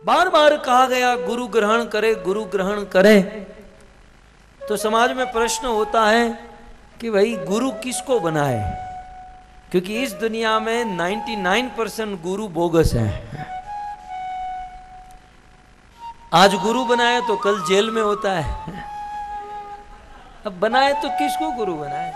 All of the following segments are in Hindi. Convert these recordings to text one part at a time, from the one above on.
बार बार कहा गया गुरु ग्रहण करे, गुरु ग्रहण करे। तो समाज में प्रश्न होता है कि भाई गुरु किसको बनाए, क्योंकि इस दुनिया में 99% गुरु बोगस हैं। आज गुरु बनाए तो कल जेल में होता है। अब बनाए तो किसको गुरु बनाए?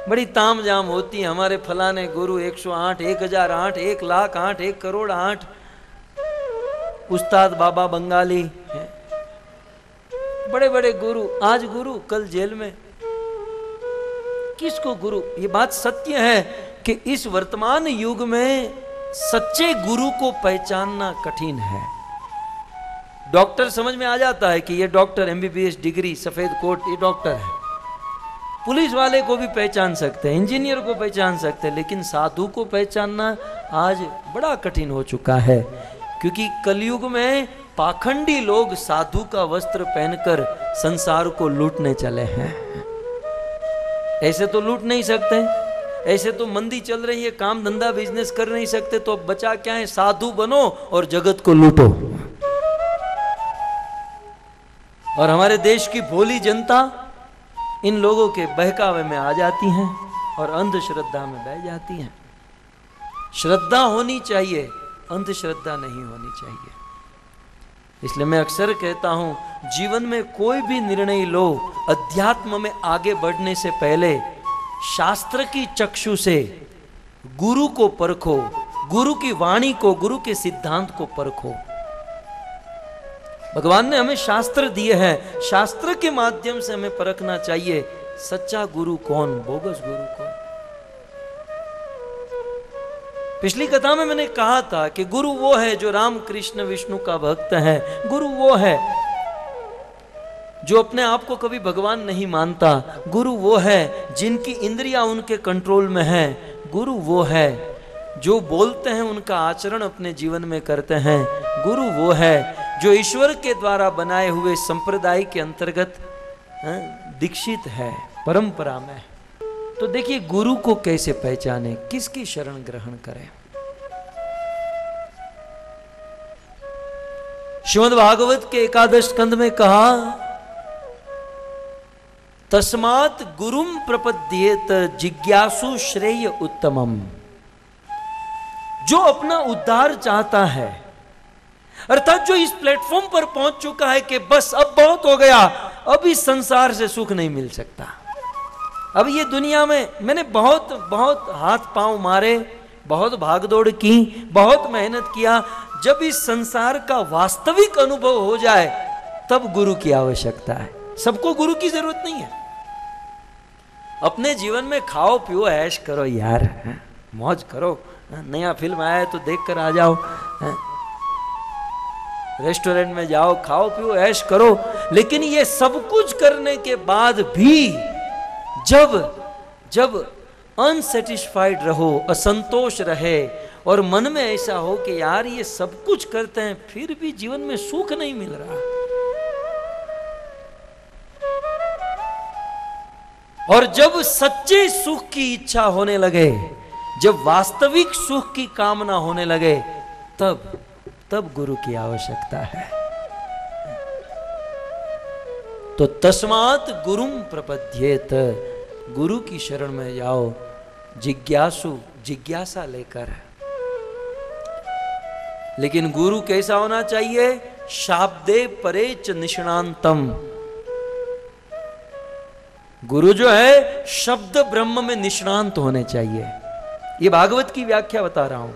बड़ी ताम जाम होती है, हमारे फलाने गुरु 108, 1008, 1,00,008, 1,00,00,008, उस्ताद बाबा बंगाली, बड़े बड़े गुरु, आज गुरु कल जेल में। किसको गुरु? ये बात सत्य है कि इस वर्तमान युग में सच्चे गुरु को पहचानना कठिन है। डॉक्टर समझ में आ जाता है कि ये डॉक्टर, MBBS डिग्री, सफेद कोट, ये डॉक्टर है। पुलिस वाले को भी पहचान सकते हैं, इंजीनियर को पहचान सकते हैं, लेकिन साधु को पहचानना आज बड़ा कठिन हो चुका है, क्योंकि कलयुग में पाखंडी लोग साधु का वस्त्र पहनकर संसार को लूटने चले हैं। ऐसे तो लूट नहीं सकते, ऐसे तो मंदी चल रही है, काम धंधा बिजनेस कर नहीं सकते, तो अब बचा क्या है? साधु बनो और जगत को लूटो। और हमारे देश की भोली जनता इन लोगों के बहकावे में आ जाती हैं और अंधश्रद्धा में बह जाती हैं। श्रद्धा होनी चाहिए, अंधश्रद्धा नहीं होनी चाहिए। इसलिए मैं अक्सर कहता हूं, जीवन में कोई भी निर्णय लो, अध्यात्म में आगे बढ़ने से पहले शास्त्र की चक्षु से गुरु को परखो, गुरु की वाणी को, गुरु के सिद्धांत को परखो। भगवान ने हमें शास्त्र दिए हैं, शास्त्र के माध्यम से हमें परखना चाहिए सच्चा गुरु कौन, बोगस गुरु कौन। पिछली कथा में मैंने कहा था कि गुरु वो है जो राम कृष्ण विष्णु का भक्त है। गुरु वो है जो अपने आप को कभी भगवान नहीं मानता। गुरु वो है जिनकी इंद्रियां उनके कंट्रोल में है। गुरु वो है जो बोलते हैं उनका आचरण अपने जीवन में करते हैं। गुरु वो है जो ईश्वर के द्वारा बनाए हुए संप्रदाय के अंतर्गत दीक्षित है, परंपरा में। तो देखिए गुरु को कैसे पहचाने, किसकी शरण ग्रहण करें। श्रीमद् भागवत के 11 स्कंद में कहा, तस्मात् गुरुम प्रपद्येत जिज्ञासु श्रेय उत्तमम। जो अपना उद्धार चाहता है, अर्थात जो इस प्लेटफॉर्म पर पहुंच चुका है कि बस अब बहुत हो गया, अब इस संसार से सुख नहीं मिल सकता, अब ये दुनिया में मैंने बहुत बहुत हाथ पांव मारे, बहुत भागदौड़ की, बहुत मेहनत किया, जब इस संसार का वास्तविक अनुभव हो जाए तब गुरु की आवश्यकता है। सबको गुरु की जरूरत नहीं है। अपने जीवन में खाओ पियो ऐश करो यार, मौज करो, नया फिल्म आया है तो देखकर आ जाओ, रेस्टोरेंट में जाओ, खाओ पियो ऐश करो। लेकिन ये सब कुछ करने के बाद भी जब अनसेटिस्फाइड रहो, असंतोष रहे और मन में ऐसा हो कि यार ये सब कुछ करते हैं फिर भी जीवन में सुख नहीं मिल रहा, और जब सच्चे सुख की इच्छा होने लगे, जब वास्तविक सुख की कामना होने लगे, तब गुरु की आवश्यकता है। तो तस्मात् गुरुम प्रपद्येत, गुरु की शरण में जाओ, जिज्ञासु, जिज्ञासा लेकर। लेकिन गुरु कैसा होना चाहिए? शाब्दे परेच निष्णांतम। गुरु जो है शब्द ब्रह्म में निष्णांत होने चाहिए। ये भागवत की व्याख्या बता रहा हूं।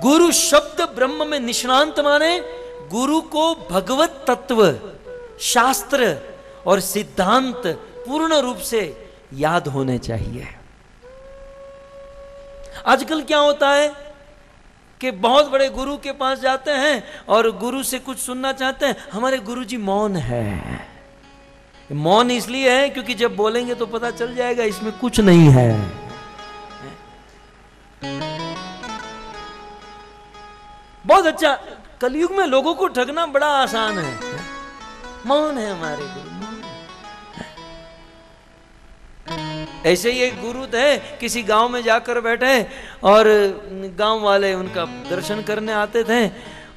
गुरु शब्द ब्रह्म में निष्णांत माने गुरु को भगवत तत्व, शास्त्र और सिद्धांत पूर्ण रूप से याद होने चाहिए। आजकल क्या होता है कि बहुत बड़े गुरु के पास जाते हैं और गुरु से कुछ सुनना चाहते हैं, हमारे गुरु जी मौन है। मौन इसलिए है क्योंकि जब बोलेंगे तो पता चल जाएगा इसमें कुछ नहीं है। बहुत अच्छा, कलयुग में लोगों को ठगना बड़ा आसान है। मौन है हमारे गुरु, मौन है। ऐसे ही एक गुरु थे, किसी गांव में जाकर बैठे और गांव वाले उनका दर्शन करने आते थे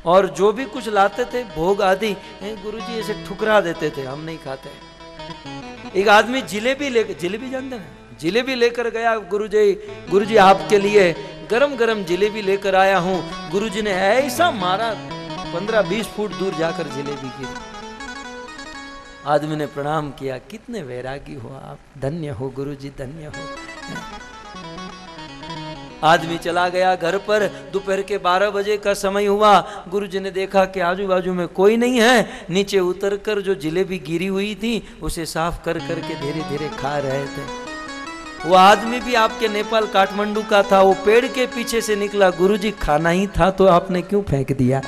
और जो भी कुछ लाते थे भोग आदि गुरुजी ऐसे ठुकरा देते थे, हम नहीं खाते। एक आदमी जिलेबी जानते हैं, जिलेबी लेकर गया, गुरुजी आपके लिए गरम गरम जिलेबी लेकर आया हूं। गुरुजी ने ऐसा मारा 15-20 फुट दूर जाकर जिलेबी गिरी। आदमी ने प्रणाम किया, कितने वैरागी हो आप, धन्य हो गुरुजी, धन्य हो। आदमी चला गया घर पर। दोपहर के 12 बजे का समय हुआ। गुरुजी ने देखा कि आजू बाजू में कोई नहीं है। नीचे उतरकर जो जिलेबी गिरी हुई थी उसे साफ कर करके धीरे धीरे खा रहे थे। वो आदमी भी आपके नेपाल काठमांडू का था। वो पेड़ के पीछे से निकला, गुरुजी खाना ही था तो आपने क्यों फेंक दिया?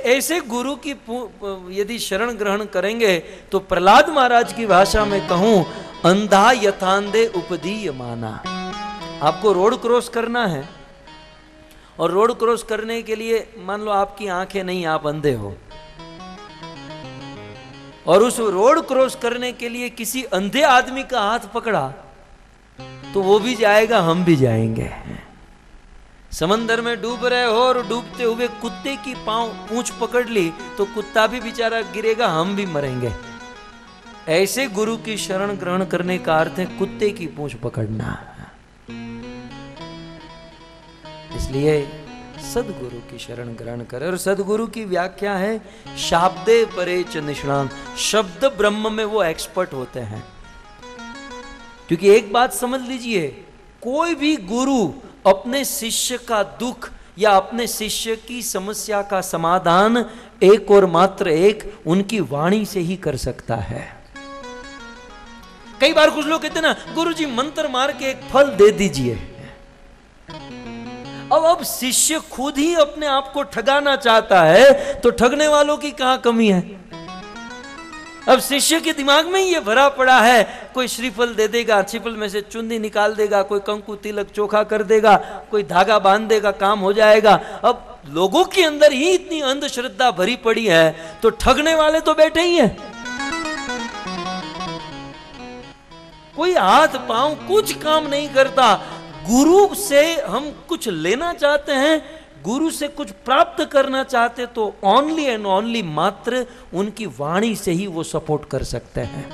ऐसे गुरु की यदि शरण ग्रहण करेंगे तो प्रहलाद महाराज की भाषा में कहूं, अंधा यथांधे उपदीय माना। आपको रोड क्रॉस करना है और रोड क्रॉस करने के लिए मान लो आपकी आंखें नहीं, आप अंधे हो, और उस रोड क्रॉस करने के लिए किसी अंधे आदमी का हाथ पकड़ा तो वो भी जाएगा, हम भी जाएंगे। समंदर में डूब रहे हो और डूबते हुए कुत्ते की पूंछ पकड़ ली तो कुत्ता भी बेचारा गिरेगा, हम भी मरेंगे। ऐसे गुरु की शरण ग्रहण करने का अर्थ है कुत्ते की पूंछ पकड़ना। इसलिए सदगुरु की शरण ग्रहण करें। और सदगुरु की व्याख्या है शाब्दे परे च निष्णात, शब्द ब्रह्म में वो एक्सपर्ट होते हैं। क्योंकि एक बात समझ लीजिए, कोई भी गुरु अपने शिष्य का दुख या अपने शिष्य की समस्या का समाधान एक और मात्र एक उनकी वाणी से ही कर सकता है। कई बार कुछ लोग कहते हैं ना, गुरुजी मंत्र मार के एक फल दे दीजिए। अब शिष्य खुद ही अपने आप को ठगाना चाहता है तो ठगने वालों की कहां कमी है? अब शिष्य के दिमाग में ही ये भरा पड़ा है, कोई श्रीफल दे देगा, श्रीफल में से चुन्नी निकाल देगा, कोई कंकु तिलक चोखा कर देगा, कोई धागा बांध देगा, काम हो जाएगा। अब लोगों के अंदर ही इतनी अंधश्रद्धा भरी पड़ी है तो ठगने वाले तो बैठे ही हैं। कोई हाथ पांव कुछ काम नहीं करता। गुरु से हम कुछ लेना चाहते हैं, गुरु से कुछ प्राप्त करना चाहते तो ओनली एंड ओनली मात्र उनकी वाणी से ही वो सपोर्ट कर सकते हैं।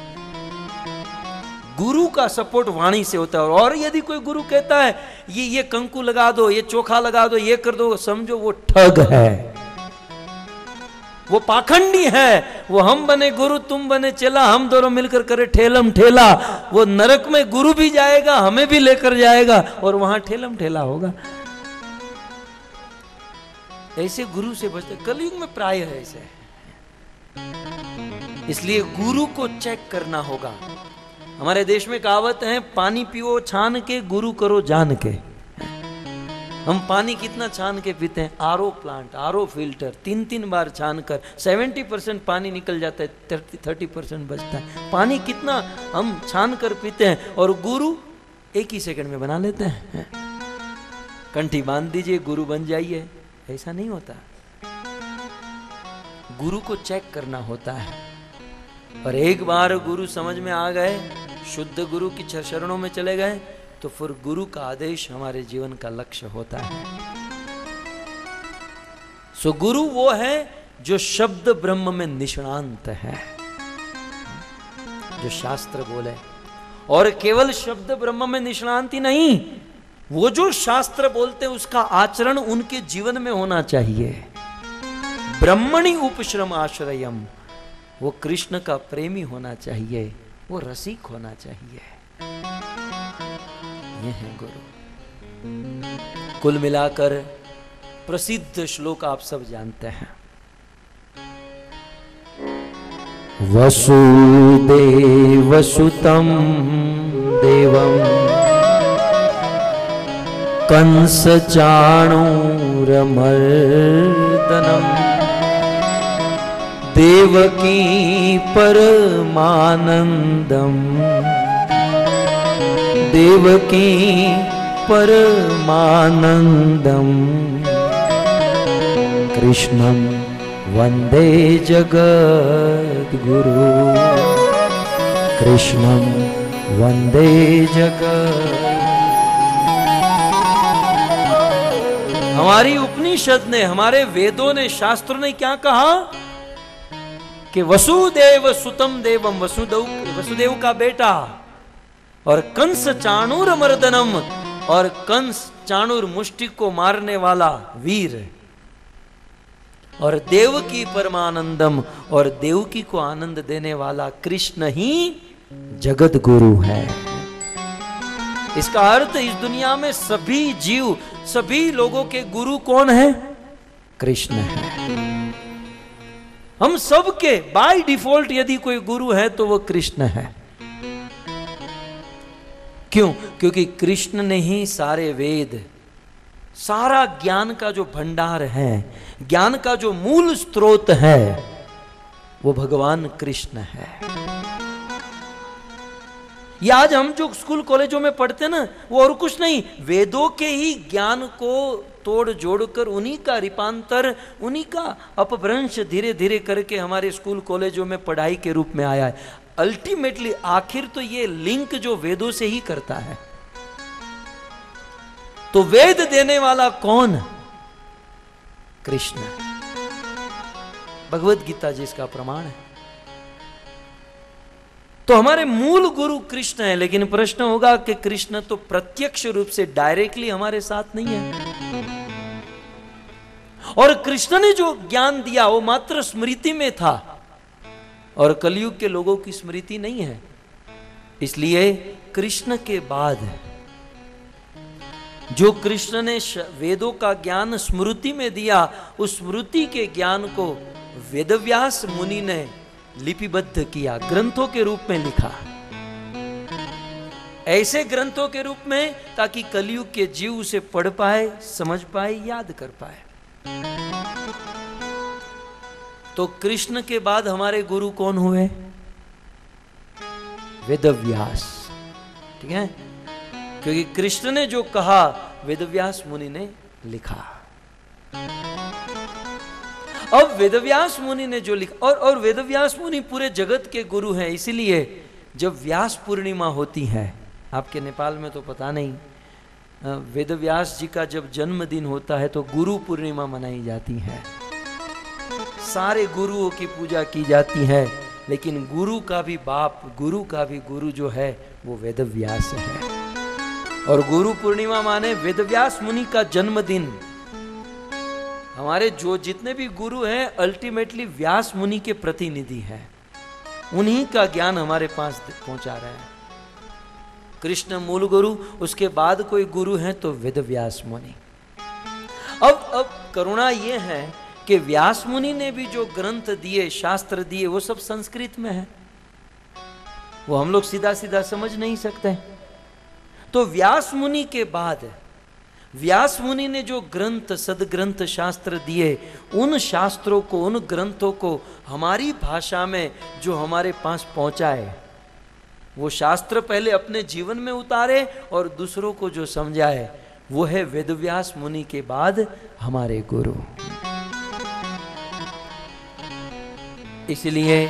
गुरु का सपोर्ट वाणी से होता है। और यदि कोई गुरु कहता है ये कंकु लगा दो, ये चोखा लगा दो, ये कर दो, समझो वो ठग है, वो पाखंडी है। वो हम बने गुरु, तुम बने चेला, हम दोनों मिलकर करे ठेलम ठेला। वो नरक में गुरु भी जाएगा, हमें भी लेकर जाएगा और वहां ठेलम ठेला होगा। ऐसे गुरु से बचते, कलयुग में प्राय है ऐसे। इसलिए गुरु को चेक करना होगा। हमारे देश में कहावत है, पानी पियो छान के, गुरु करो जान के। हम पानी कितना छान के पीते हैं? आरओ प्लांट, आरओ फिल्टर, 3-3 बार छान कर 70% पानी निकल जाता है, 30% बचता है। पानी कितना हम छान कर पीते हैं और गुरु एक ही सेकंड में बना लेते हैं। कंठी बांध दीजिए, गुरु बन जाइए, ऐसा नहीं होता। गुरु को चेक करना होता है। और एक बार गुरु समझ में आ गए, शुद्ध गुरु की शरणों में चले गए तो फिर गुरु का आदेश हमारे जीवन का लक्ष्य होता है। सो गुरु वो है जो शब्द ब्रह्म में निष्णांत है, जो शास्त्र बोले। और केवल शब्द ब्रह्म में निष्णांति नहीं, वो जो शास्त्र बोलते हैं उसका आचरण उनके जीवन में होना चाहिए। ब्रह्मणि उपश्रम आश्रयम, वो कृष्ण का प्रेमी होना चाहिए, वो रसिक होना चाहिए। ये है गुरु। कुल मिलाकर प्रसिद्ध श्लोक आप सब जानते हैं, वसुदेवसुतं देवं कंसचाणूरमर्दनम् देवकी परमानंदम, देवकी परमानंदम कृष्णं वंदे जगद्गुरु कृष्णं वंदे जगत्। हमारी उपनिषद ने, हमारे वेदों ने, शास्त्रों ने क्या कहा कि वसुदेव सुतम देवम, वसुदेव का बेटा, और कंस चाणूर मर्दनम, और कंस चाणूर मुष्टि को मारने वाला वीर, और देवकी परमानंदम, और देवकी को आनंद देने वाला कृष्ण ही जगत गुरु है। इसका अर्थ इस दुनिया में सभी जीव, सभी लोगों के गुरु कौन है? कृष्ण है। हम सबके बाय डिफॉल्ट यदि कोई गुरु है तो वो कृष्ण है। क्यों? क्योंकि कृष्ण ने ही सारे वेद, सारा ज्ञान का जो भंडार है, ज्ञान का जो मूल स्रोत है, वो भगवान कृष्ण है। ये आज हम जो स्कूल कॉलेजों में पढ़ते हैं ना, वो और कुछ नहीं, वेदों के ही ज्ञान को तोड़ जोड़कर उन्हीं का रूपांतर, उन्हीं का अपभ्रंश धीरे धीरे करके हमारे स्कूल कॉलेजों में पढ़ाई के रूप में आया है। अल्टीमेटली आखिर तो ये लिंक जो वेदों से ही करता है। तो वेद देने वाला कौन? कृष्ण। भगवत गीता जिसका प्रमाण है। तो हमारे मूल गुरु कृष्ण है। लेकिन प्रश्न होगा कि कृष्ण तो प्रत्यक्ष रूप से डायरेक्टली हमारे साथ नहीं है, और कृष्ण ने जो ज्ञान दिया वो मात्र स्मृति में था, और कलयुग के लोगों की स्मृति नहीं है। इसलिए कृष्ण के बाद जो कृष्ण ने वेदों का ज्ञान स्मृति में दिया, उस स्मृति के ज्ञान को वेदव्यास मुनि ने लिपिबद्ध किया, ग्रंथों के रूप में लिखा, ऐसे ग्रंथों के रूप में ताकि कलयुग के जीव उसे पढ़ पाए, समझ पाए, याद कर पाए। तो कृष्ण के बाद हमारे गुरु कौन हुए? वेदव्यास। ठीक है, क्योंकि कृष्ण ने जो कहा वेदव्यास मुनि ने लिखा। अब वेदव्यास मुनि ने जो लिखा, और वेदव्यास मुनि पूरे जगत के गुरु हैं। इसीलिए जब व्यास पूर्णिमा होती है, आपके नेपाल में तो पता नहीं, वेदव्यास जी का जब जन्मदिन होता है तो गुरु पूर्णिमा मनाई जाती है। सारे गुरुओं की पूजा की जाती है, लेकिन गुरु का भी बाप, गुरु का भी गुरु जो है वो वेदव्यास है। और गुरु पूर्णिमा माने वेदव्यास मुनि का जन्मदिन। हमारे जो जितने भी गुरु हैं अल्टीमेटली व्यास मुनि के प्रतिनिधि हैं, उन्हीं का ज्ञान हमारे पास पहुंचा रहे हैं। कृष्ण मूल गुरु, उसके बाद कोई गुरु है तो वेदव्यास मुनि। अब करुणा ये है कि व्यास मुनि ने भी जो ग्रंथ दिए, शास्त्र दिए, वो सब संस्कृत में है, वो हम लोग सीधा सीधा समझ नहीं सकते। तो व्यास मुनि के बाद व्यास मुनि ने जो ग्रंथ, सदग्रंथ, शास्त्र दिए, उन शास्त्रों को, उन ग्रंथों को हमारी भाषा में जो हमारे पास पहुंचाए, वो शास्त्र पहले अपने जीवन में उतारे और दूसरों को जो समझाए, वो है वेदव्यास मुनि के बाद हमारे गुरु। इसलिए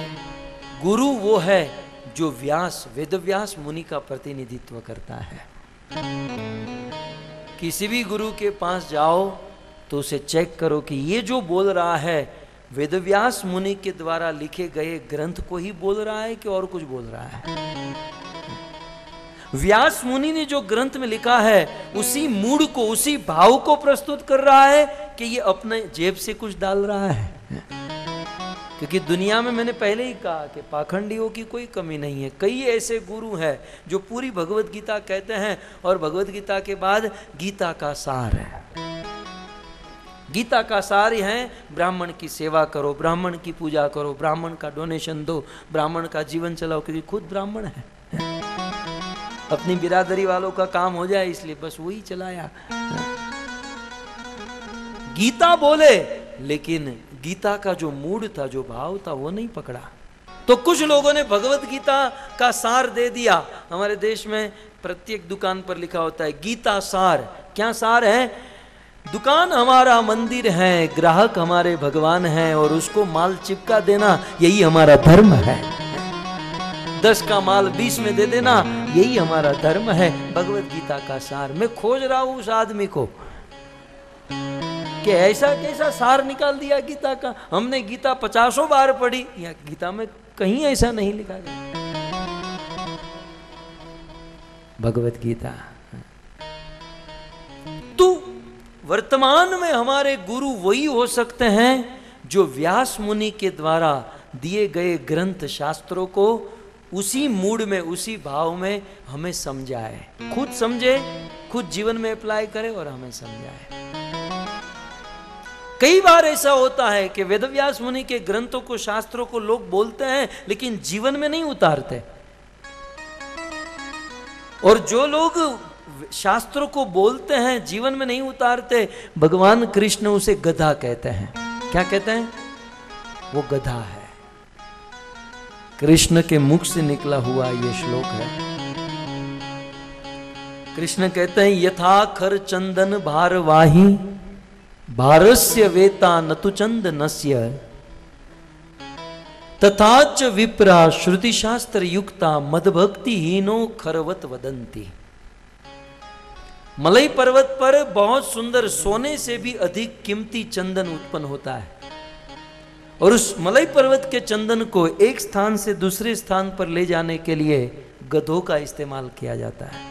गुरु वो है जो व्यास, वेदव्यास मुनि का प्रतिनिधित्व करता है। किसी भी गुरु के पास जाओ तो उसे चेक करो कि ये जो बोल रहा है वेदव्यास मुनि के द्वारा लिखे गए ग्रंथ को ही बोल रहा है कि और कुछ बोल रहा है। व्यास मुनि ने जो ग्रंथ में लिखा है उसी मूड को, उसी भाव को प्रस्तुत कर रहा है कि ये अपने जेब से कुछ डाल रहा है। क्योंकि दुनिया में मैंने पहले ही कहा कि पाखंडियों की कोई कमी नहीं है। कई ऐसे गुरु हैं जो पूरी भगवत गीता कहते हैं और भगवत गीता के बाद गीता का सार है। गीता का सार है ब्राह्मण की सेवा करो, ब्राह्मण की पूजा करो, ब्राह्मण का डोनेशन दो, ब्राह्मण का जीवन चलाओ, क्योंकि खुद ब्राह्मण है। अपनी बिरादरी वालों का काम हो जाए इसलिए बस वही चलाया। गीता बोले लेकिन गीता का जो मूड था, जो भाव था, वो नहीं पकड़ा। तो कुछ लोगों ने भगवत गीता का सार दे दिया। हमारे देश में प्रत्येक दुकान पर लिखा होता है गीता सार। क्या सार है? दुकान हमारा मंदिर है, ग्राहक हमारे भगवान हैं, और उसको माल चिपका देना यही हमारा धर्म है। 10 का माल 20 में दे देना यही हमारा धर्म है। भगवत गीता का सार मैं खोज रहा हूं उस आदमी को कि ऐसा कैसा सार निकाल दिया गीता का। हमने गीता 50 बार पढ़ी, या गीता में कहीं ऐसा नहीं लिखा गया। भगवत गीता। तो वर्तमान में हमारे गुरु वही हो सकते हैं जो व्यास मुनि के द्वारा दिए गए ग्रंथ शास्त्रों को उसी मूड में, उसी भाव में हमें समझाए, खुद समझे, खुद जीवन में अप्लाई करे और हमें समझाए। कई बार ऐसा होता है कि वेदव्यास मुनि के ग्रंथों को, शास्त्रों को लोग बोलते हैं लेकिन जीवन में नहीं उतारते। और जो लोग शास्त्रों को बोलते हैं जीवन में नहीं उतारते, भगवान कृष्ण उसे गधा कहते हैं। क्या कहते हैं? वो गधा है। कृष्ण के मुख से निकला हुआ ये श्लोक है। कृष्ण कहते हैं, यथा खर चंदन भारवाही भारस्य वेता नतु चंदनस्य तथाच विप्रा श्रुति शास्त्र युक्ता मदभक्ति हीनो खरवत वदंती। मलई पर्वत पर बहुत सुंदर सोने से भी अधिक कीमती चंदन उत्पन्न होता है, और उस मलई पर्वत के चंदन को एक स्थान से दूसरे स्थान पर ले जाने के लिए गधों का इस्तेमाल किया जाता है।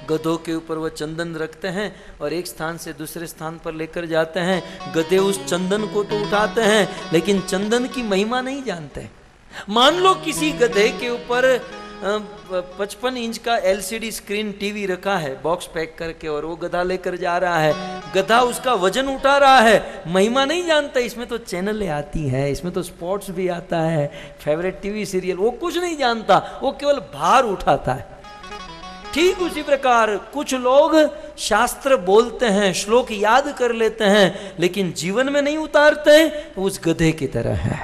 गधों के ऊपर वो चंदन रखते हैं और एक स्थान से दूसरे स्थान पर लेकर जाते हैं। गधे उस चंदन को तो उठाते हैं लेकिन चंदन की महिमा नहीं जानते। मान लो किसी गधे के ऊपर 55 इंच का LCD स्क्रीन टीवी रखा है बॉक्स पैक करके, और वो गधा लेकर जा रहा है। गधा उसका वजन उठा रहा है, महिमा नहीं जानता। इसमें तो चैनलें आती हैं, इसमें तो स्पोर्ट्स भी आता है, फेवरेट टीवी सीरियल, वो कुछ नहीं जानता, वो केवल भार उठाता है। ठीक उसी प्रकार कुछ लोग शास्त्र बोलते हैं, श्लोक याद कर लेते हैं, लेकिन जीवन में नहीं उतारते, उस गधे की तरह है।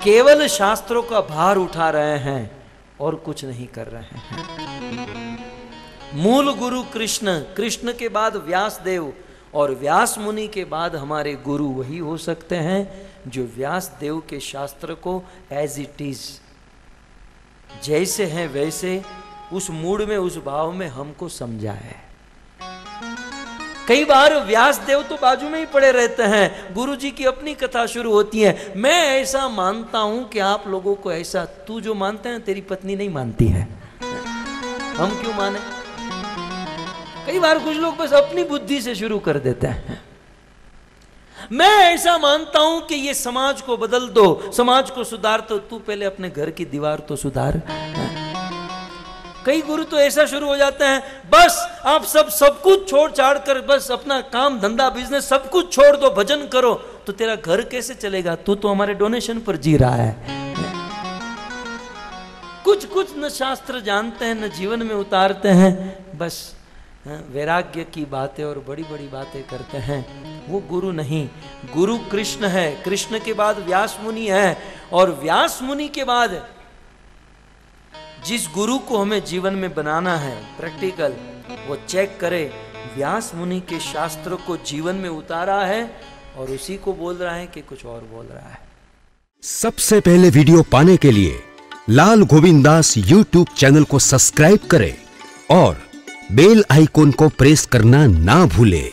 केवल शास्त्रों का भार उठा रहे हैं और कुछ नहीं कर रहे हैं। मूल गुरु कृष्ण, कृष्ण के बाद व्यास देव, और व्यास मुनि के बाद हमारे गुरु वही हो सकते हैं जो व्यास देव के शास्त्र को एज इट इज, जैसे हैं वैसे, उस मूड में, उस भाव में हमको समझाए। कई बार व्यास देव तो बाजू में ही पड़े रहते हैं, गुरु जी की अपनी कथा शुरू होती है। मैं ऐसा मानता हूं कि आप लोगों को ऐसा, तू जो मानते हैं तेरी पत्नी नहीं मानती है, हम क्यों माने? कई बार कुछ लोग बस अपनी बुद्धि से शुरू कर देते हैं। मैं ऐसा मानता हूं कि ये समाज को बदल दो, समाज को सुधार, तो तू पहले अपने घर की दीवार तो सुधार। कई गुरु तो ऐसा शुरू हो जाते हैं, बस आप सब कुछ छोड़ छाड़ कर बस अपना काम धंधा बिजनेस सब कुछ छोड़ दो, भजन करो, तो तेरा घर कैसे चलेगा? तू तो हमारे डोनेशन पर जी रहा है। कुछ न शास्त्र जानते हैं, न जीवन में उतारते हैं, बस वैराग्य की बातें और बड़ी बड़ी बातें करते हैं। वो गुरु नहीं। गुरु कृष्ण है, कृष्ण के बाद व्यास मुनि है, और व्यास मुनि के बाद जिस गुरु को हमें जीवन में बनाना है प्रैक्टिकल, वो चेक करे व्यास मुनि के शास्त्रों को जीवन में उतारा है और उसी को बोल रहा है कि कुछ और बोल रहा है। सबसे पहले वीडियो पाने के लिए लाल गोविंद दास YouTube चैनल को सब्सक्राइब करें और बेल आइकॉन को प्रेस करना ना भूलें।